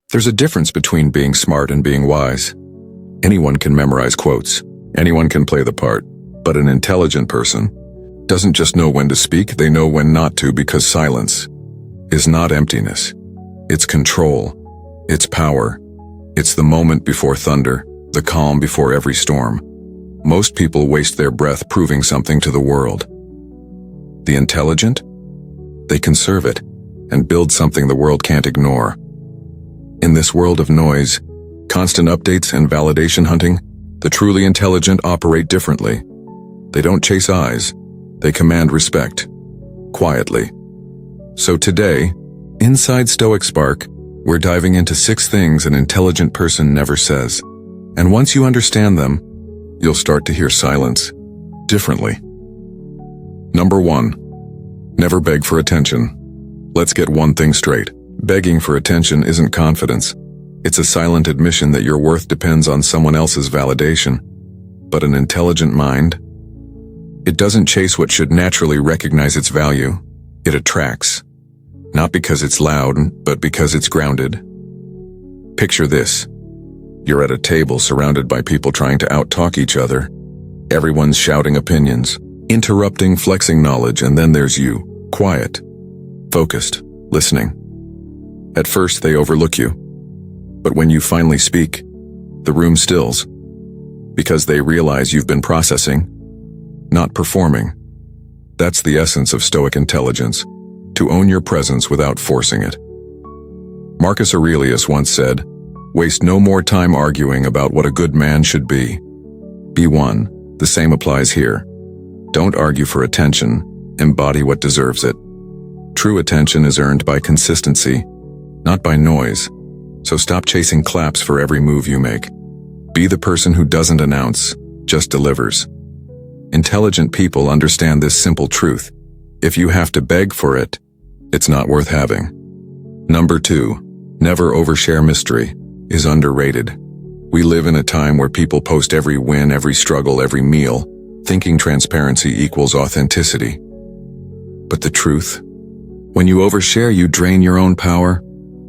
There's a difference between being smart and being wise. Anyone can memorize quotes. Anyone can play the part. But an intelligent person doesn't just know when to speak, they know when not to, because silence is not emptiness. It's control. It's power. It's the moment before thunder, the calm before every storm. Most people waste their breath proving something to the world. The intelligent? They conserve it and build something the world can't ignore. In this world of noise, constant updates and validation hunting, the truly intelligent operate differently. They don't chase eyes, they command respect, quietly. So today, inside Stoic Spark, we're diving into 6 things an intelligent person never says. And once you understand them, you'll start to hear silence differently. Number 1. Never beg for attention. Let's get one thing straight. Begging for attention isn't confidence. It's a silent admission that your worth depends on someone else's validation. But an intelligent mind, it doesn't chase what should naturally recognize its value. It attracts. Not because it's loud, but because it's grounded. Picture this. You're at a table surrounded by people trying to out-talk each other. Everyone's shouting opinions, interrupting, flexing knowledge, and then there's you, quiet, focused, listening. At first, they overlook you. But when you finally speak, the room stills, because they realize you've been processing, not performing. That's the essence of Stoic intelligence, to own your presence without forcing it. Marcus Aurelius once said, "Waste no more time arguing about what a good man should be. Be one." The same applies here. Don't argue for attention, embody what deserves it. True attention is earned by consistency, not by noise. So stop chasing claps for every move you make. Be the person who doesn't announce, just delivers. Intelligent people understand this simple truth. If you have to beg for it, it's not worth having. Number 2. Never overshare. Mystery is underrated. We live in a time where people post every win, every struggle, every meal, thinking transparency equals authenticity. But the truth? When you overshare, you drain your own power.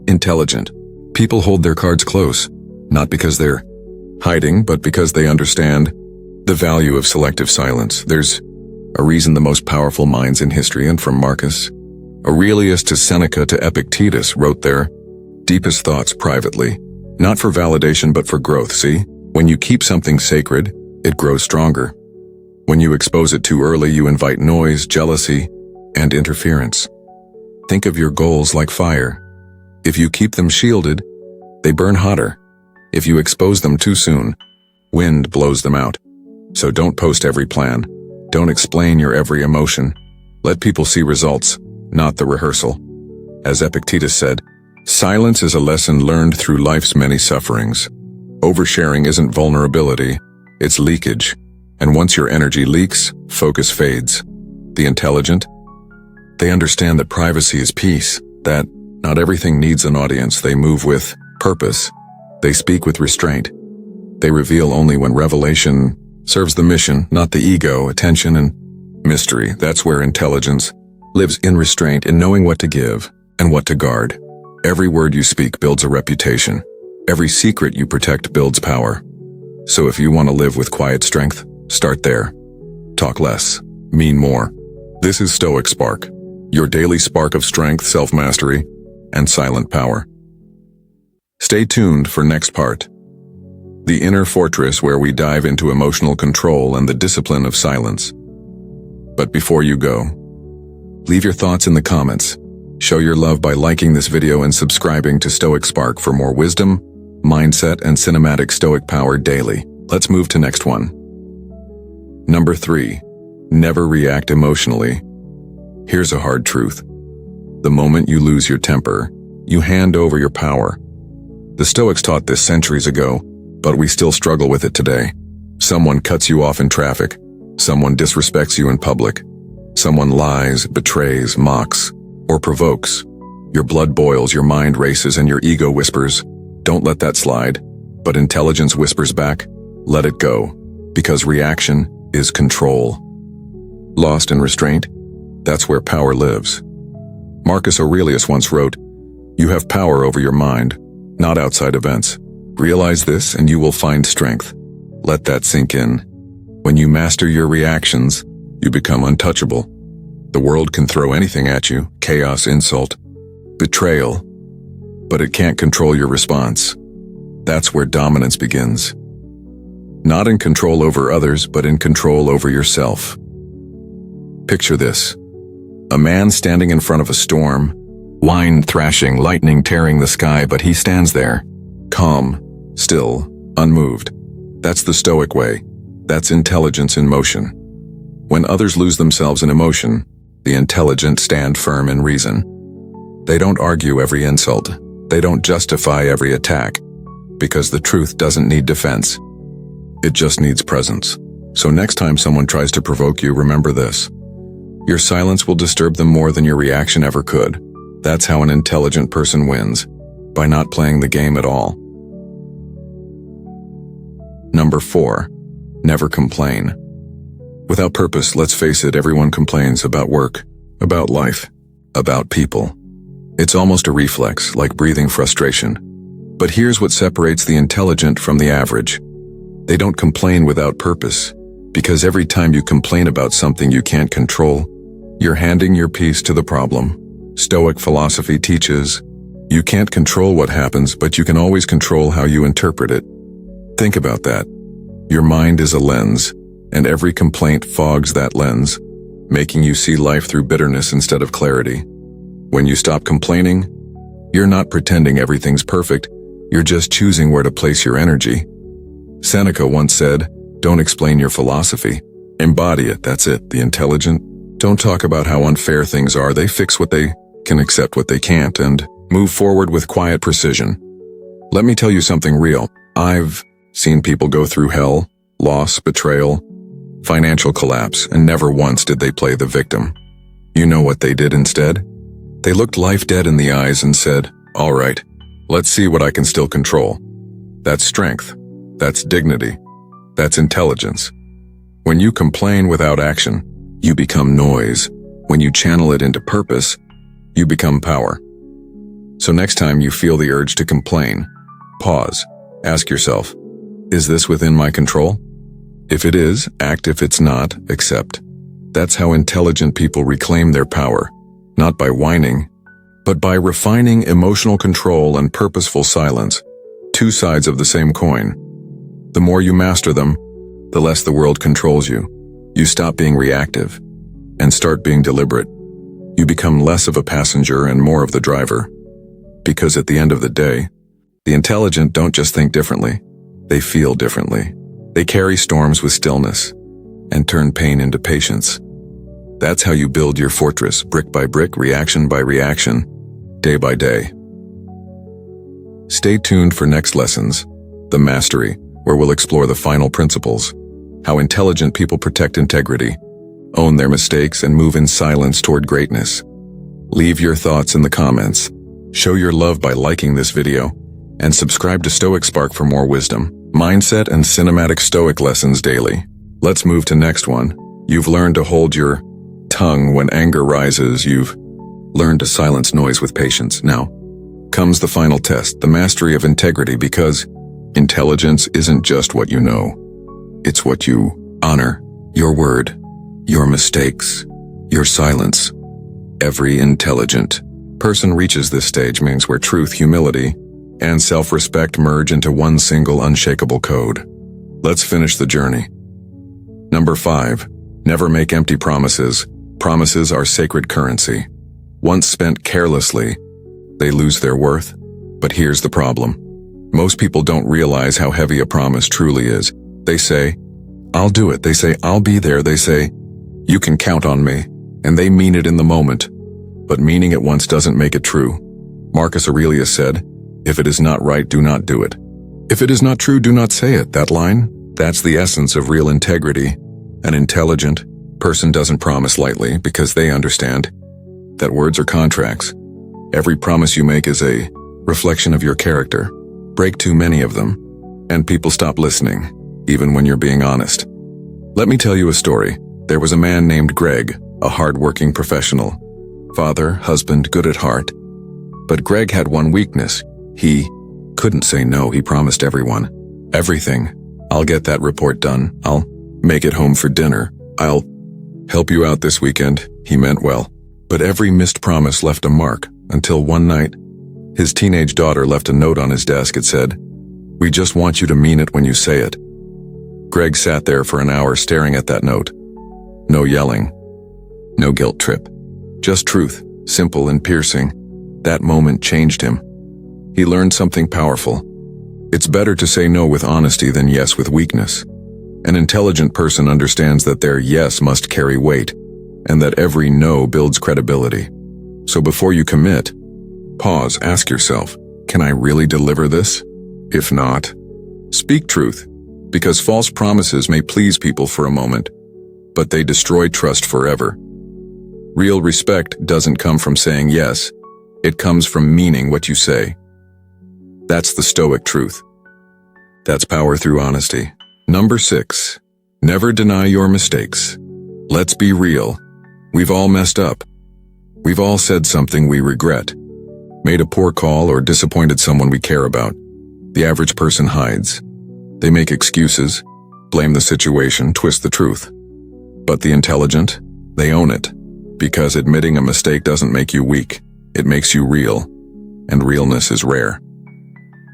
Intelligent people hold their cards close, not because they're hiding, but because they understand the value of selective silence. There's a reason the most powerful minds in history, and from Marcus Aurelius to Seneca to Epictetus, wrote their deepest thoughts privately, not for validation but for growth. See, when you keep something sacred, it grows stronger. When you expose it too early, you invite noise, jealousy, and interference. Think of your goals like fire. If you keep them shielded, they burn hotter. If you expose them too soon, wind blows them out. So don't post every plan. Don't explain your every emotion. Let people see results, not the rehearsal. As Epictetus said, silence is a lesson learned through life's many sufferings. Oversharing isn't vulnerability, it's leakage. And once your energy leaks, focus fades. The intelligent? They understand that privacy is peace, that not everything needs an audience. They move with purpose. They speak with restraint. They reveal only when revelation serves the mission, not the ego. Attention and mystery. That's where intelligence lives, in restraint, in knowing what to give and what to guard. Every word you speak builds a reputation. Every secret you protect builds power. So if you want to live with quiet strength, start there. Talk less, mean more. This is Stoic Spark, your daily spark of strength, self-mastery, and silent power. Stay tuned for next part. The inner fortress, where we dive into emotional control and the discipline of silence. But before you go, leave your thoughts in the comments. Show your love by liking this video and subscribing to Stoic Spark for more wisdom, mindset, and cinematic Stoic power daily. Let's move to next one. Number 3. Never react emotionally. Here's a hard truth. The moment you lose your temper, you hand over your power. The Stoics taught this centuries ago, but we still struggle with it today. Someone cuts you off in traffic. Someone disrespects you in public. Someone lies, betrays, mocks, or provokes. Your blood boils, your mind races, and your ego whispers, "Don't let that slide." But intelligence whispers back, "Let it go," because reaction is control. Lost in restraint, that's where power lives. Marcus Aurelius once wrote, "You have power over your mind. not outside events. Realize this and you will find strength. Let that sink in. When you master your reactions, you become untouchable. The world can throw anything at you, chaos, insult, betrayal, but it can't control your response. That's where dominance begins. Not in control over others, but in control over yourself. Picture this. A man standing in front of a storm, wind thrashing, lightning tearing the sky, but he stands there, calm, still, unmoved. That's the Stoic way. That's intelligence in motion. When others lose themselves in emotion, the intelligent stand firm in reason. They don't argue every insult. They don't justify every attack, because the truth doesn't need defense. It just needs presence. So next time someone tries to provoke you, remember this. Your silence will disturb them more than your reaction ever could. That's how an intelligent person wins, by not playing the game at all. Number 4. Never complain. Without purpose, let's face it, everyone complains about work, about life, about people. It's almost a reflex, like breathing frustration. But here's what separates the intelligent from the average. They don't complain without purpose, because every time you complain about something you can't control, you're handing your piece to the problem. Stoic philosophy teaches, you can't control what happens, but you can always control how you interpret it. Think about that. Your mind is a lens, and every complaint fogs that lens, making you see life through bitterness instead of clarity. When you stop complaining, you're not pretending everything's perfect, you're just choosing where to place your energy. Seneca once said, don't explain your philosophy, embody it, that's it. The intelligent don't talk about how unfair things are, they fix what they can, accept what they can't, and move forward with quiet precision. Let me tell you something real. I've seen people go through hell, loss, betrayal, financial collapse, and never once did they play the victim. You know what they did instead? They looked life dead in the eyes and said, all right, let's see what I can still control. That's strength. That's dignity. That's intelligence. When you complain without action, you become noise. When you channel it into purpose, you become power. So next time you feel the urge to complain, pause. Ask yourself, is this within my control? If it is, act. If it's not, accept. That's how intelligent people reclaim their power, not by whining, but by refining emotional control and purposeful silence, two sides of the same coin. The more you master them, the less the world controls you. You stop being reactive and start being deliberate. You become less of a passenger and more of the driver. Because at the end of the day, the intelligent don't just think differently, they feel differently. They carry storms with stillness and turn pain into patience. That's how you build your fortress, brick by brick, reaction by reaction, day by day. Stay tuned for next lessons, The Mastery, where we'll explore the final principles, how intelligent people protect integrity, own their mistakes, and move in silence toward greatness. Leave your thoughts in the comments. Show your love by liking this video, and subscribe to Stoic Spark for more wisdom, mindset, and cinematic Stoic lessons daily. Let's move to next one. You've learned to hold your tongue when anger rises. You've learned to silence noise with patience. Now comes the final test, the mastery of integrity, because intelligence isn't just what you know. It's what you honor, your word, your mistakes, your silence. Every intelligent person reaches this stage means where truth, humility, and self-respect merge into one single unshakable code. Let's finish the journey. Number 5. Never make empty promises. Promises are sacred currency. Once spent carelessly, they lose their worth. But here's the problem. Most people don't realize how heavy a promise truly is. They say, I'll do it. They say, I'll be there. They say, you can count on me. And they mean it in the moment. But meaning it once doesn't make it true. Marcus Aurelius said, if it is not right, do not do it. If it is not true, do not say it. That line, that's the essence of real integrity. An intelligent person doesn't promise lightly because they understand that words are contracts. Every promise you make is a reflection of your character. Break too many of them, and people stop listening, even when you're being honest. Let me tell you a story. There was a man named Greg, a hard-working professional. Father, husband, good at heart. But Greg had one weakness. He couldn't say no. He promised everyone. Everything. I'll get that report done. I'll make it home for dinner. I'll help you out this weekend. He meant well. But every missed promise left a mark, until one night, his teenage daughter left a note on his desk. It said, "We just want you to mean it when you say it." Greg sat there for an hour staring at that note. No yelling. No guilt trip. Just truth, simple and piercing. That moment changed him. He learned something powerful. It's better to say no with honesty than yes with weakness. An intelligent person understands that their yes must carry weight, and that every no builds credibility. So before you commit, pause, ask yourself, can I really deliver this? If not, speak truth, because false promises may please people for a moment, but they destroy trust forever. Real respect doesn't come from saying yes, it comes from meaning what you say. That's the Stoic truth. That's power through honesty. Number 6. Never deny your mistakes. Let's be real. We've all messed up. We've all said something we regret, made a poor call, or disappointed someone we care about. The average person hides. They make excuses, blame the situation, twist the truth. But the intelligent, they own it, because admitting a mistake doesn't make you weak, it makes you real, and realness is rare.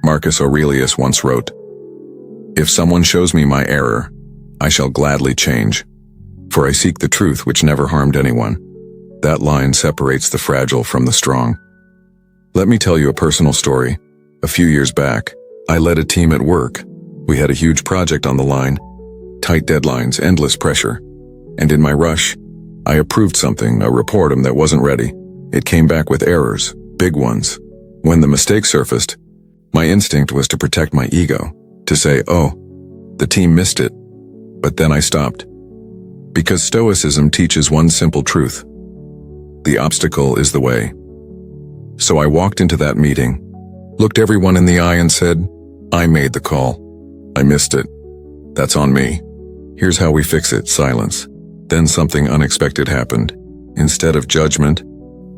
Marcus Aurelius once wrote, "If someone shows me my error, I shall gladly change, for I seek the truth which never harmed anyone." That line separates the fragile from the strong. Let me tell you a personal story. A few years back, I led a team at work. We had a huge project on the line, tight deadlines, endless pressure. And in my rush, I approved something, a report that wasn't ready. It came back with errors, big ones. When the mistake surfaced, my instinct was to protect my ego, to say, "Oh, the team missed it." But then I stopped. Because Stoicism teaches one simple truth: the obstacle is the way. So I walked into that meeting, looked everyone in the eye and said, "I made the call. I missed it. That's on me. Here's how we fix it." Silence. Then something unexpected happened. Instead of judgment,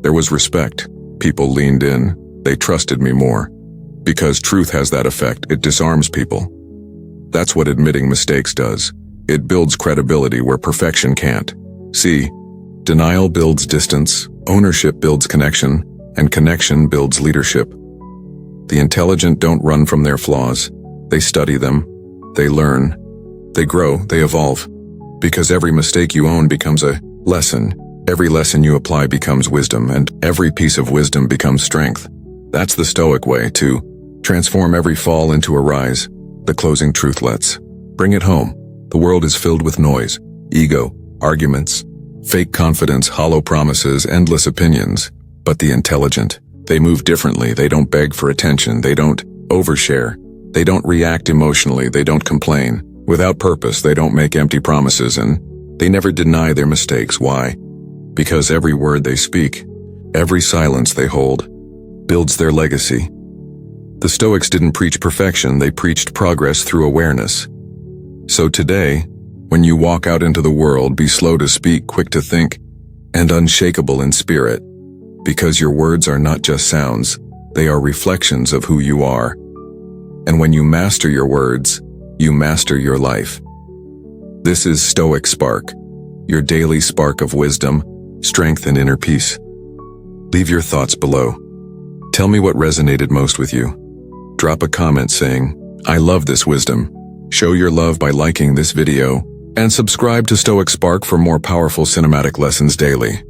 there was respect. People leaned in. They trusted me more. Because truth has that effect, it disarms people. That's what admitting mistakes does. It builds credibility where perfection can't. See, denial builds distance, ownership builds connection, and connection builds leadership. The intelligent don't run from their flaws. They study them. They learn. They grow. They evolve. Because every mistake you own becomes a lesson. Every lesson you apply becomes wisdom, and every piece of wisdom becomes strength. That's the Stoic way, to transform every fall into a rise. The closing truth: let's bring it home. The world is filled with noise, ego, arguments, fake confidence, hollow promises, endless opinions. But the intelligent, they move differently. They don't beg for attention. They don't overshare. They don't react emotionally. They don't complain. Without purpose, they don't make empty promises, and they never deny their mistakes. Why? Because every word they speak, every silence they hold, builds their legacy. The Stoics didn't preach perfection, they preached progress through awareness. So today, when you walk out into the world, be slow to speak, quick to think, and unshakable in spirit. Because your words are not just sounds, they are reflections of who you are. And when you master your words, you master your life. This is Stoic Spark, your daily spark of wisdom, strength, and inner peace. Leave your thoughts below. Tell me what resonated most with you. Drop a comment saying, "I love this wisdom." Show your love by liking this video, and subscribe to Stoic Spark for more powerful cinematic lessons daily.